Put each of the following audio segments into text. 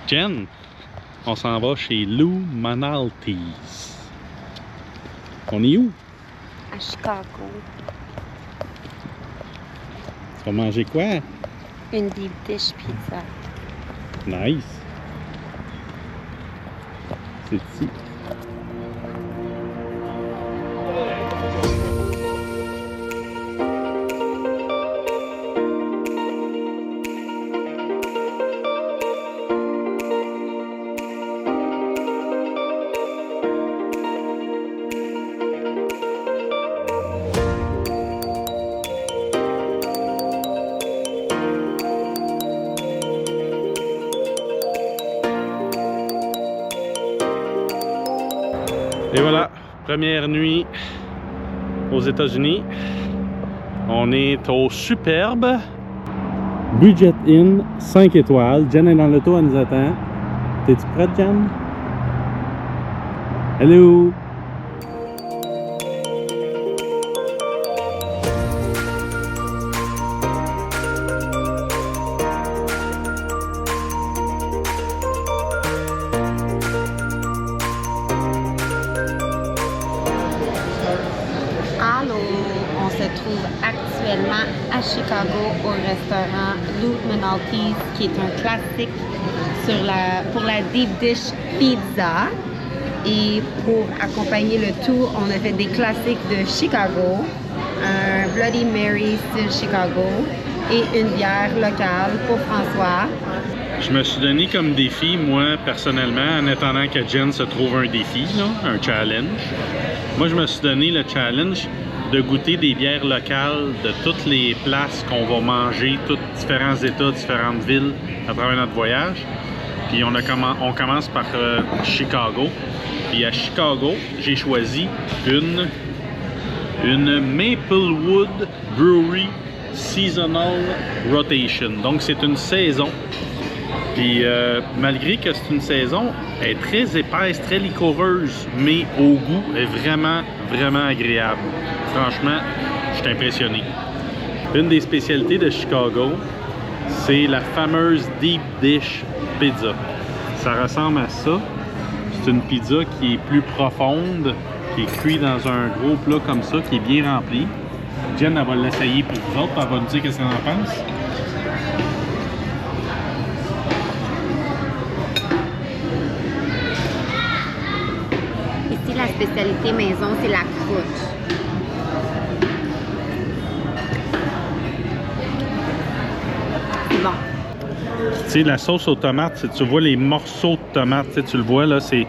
Jen, on s'en va chez Lou Manaltes. On est où? À Chicago. Tu vas manger quoi? Une deep dish pizza. Nice. C'est ici. Et voilà, première nuit aux États-Unis. On est au superbe Budget Inn 5 étoiles. Jen est dans l'auto, elle nous attend. T'es-tu prête, Jen? Hello! Allô, on se trouve actuellement à Chicago au restaurant Lou Manaltes, qui est un classique pour la deep dish pizza. Et pour accompagner le tout, on a fait des classiques de Chicago, un Bloody Mary style Chicago et une bière locale pour François. Je me suis donné comme défi, moi, personnellement, en attendant que Jen se trouve un défi, là, un challenge. Moi, je me suis donné le challenge de goûter des bières locales de toutes les places qu'on va manger, tous différents États, différentes villes à travers notre voyage. Puis on commence par Chicago. Puis à Chicago, j'ai choisi une Maplewood Brewery Seasonal Rotation. Donc c'est une saison. Puis malgré que c'est une saison, elle est très épaisse, très liquoreuse, mais au goût, elle est vraiment, vraiment agréable. Franchement, je suis impressionné. Une des spécialités de Chicago, c'est la fameuse Deep Dish Pizza. Ça ressemble à ça. C'est une pizza qui est plus profonde, qui est cuite dans un gros plat comme ça, qui est bien rempli. Jen, elle va l'essayer pour vous autres, elle va nous dire qu'est-ce qu'elle en pense. Ici, la spécialité maison, c'est la croûte. C'est bon. Tu sais, la sauce aux tomates, tu vois les morceaux de tomates, tu le vois là, c'est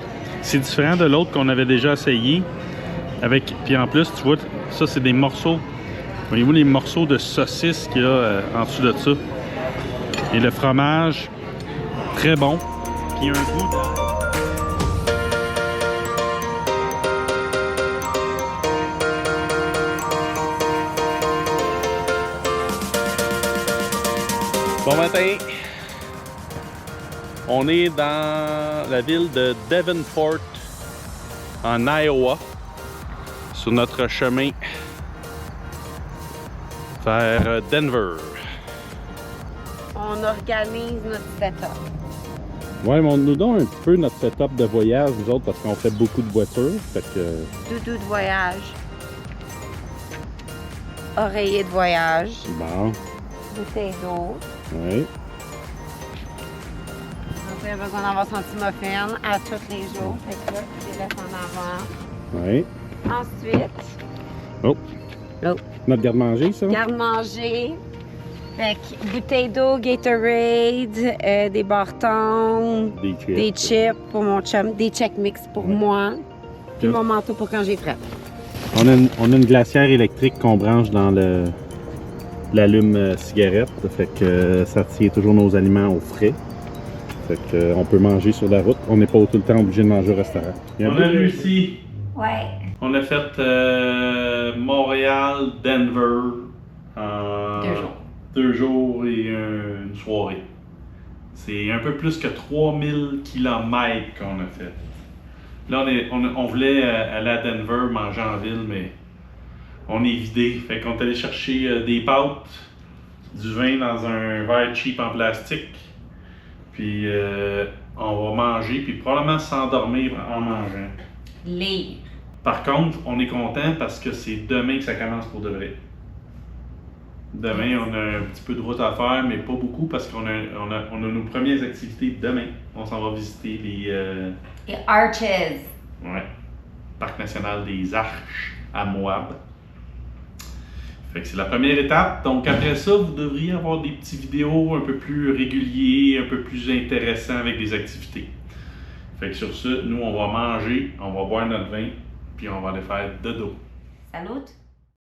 différent de l'autre qu'on avait déjà essayé. Puis en plus, tu vois, ça c'est des morceaux. Voyez-vous les morceaux de saucisse qu'il y a en dessous de ça. Et le fromage, très bon. Puis un goût de... Bon matin! On est dans la ville de Davenport, en Iowa, sur notre chemin vers Denver. On organise notre setup. Ouais, mais on nous donne un petit peu notre setup de voyage, nous autres, parce qu'on fait beaucoup de voitures. Fait que... Doudou de voyage. Oreiller de voyage. Bon. Bouteille d'eau. Oui. On a besoin d'avoir son petit muffin à tous les jours. Fait que là, je les laisse en avant. Oui. Ensuite... Oh. Oh. Notre garde-manger, ça? Garde-manger. Fait que bouteille d'eau, Gatorade, des bâtons, des chips pour mon chum, des check mix pour moi, puis mon manteau pour quand j'ai frais. On a une glacière électrique qu'on branche dans l'allume cigarette, fait que ça tient toujours nos aliments au frais. Fait que on peut manger sur la route. On n'est pas tout le temps obligé de manger au restaurant. On a réussi. Ouais. On a fait Montréal, Denver en 2 jours. 2 jours et une soirée. C'est un peu plus que 3000 km qu'on a fait. Là, on voulait aller à Denver, manger en ville, mais on est vidé. Fait qu'on est allé chercher des pâtes, du vin dans un verre cheap en plastique, puis on va manger, puis probablement s'endormir en mangeant. Lire. Par contre, on est content parce que c'est demain que ça commence pour de vrai. Demain, on a un petit peu de route à faire, mais pas beaucoup parce qu'on a nos premières activités demain. On s'en va visiter Les Arches. Ouais. Parc national des Arches à Moab. Fait que c'est la première étape. Donc après ça, vous devriez avoir des petites vidéos un peu plus réguliers, un peu plus intéressants avec des activités. Fait que sur ce, nous on va manger, on va boire notre vin, puis on va aller faire dodo. Salut!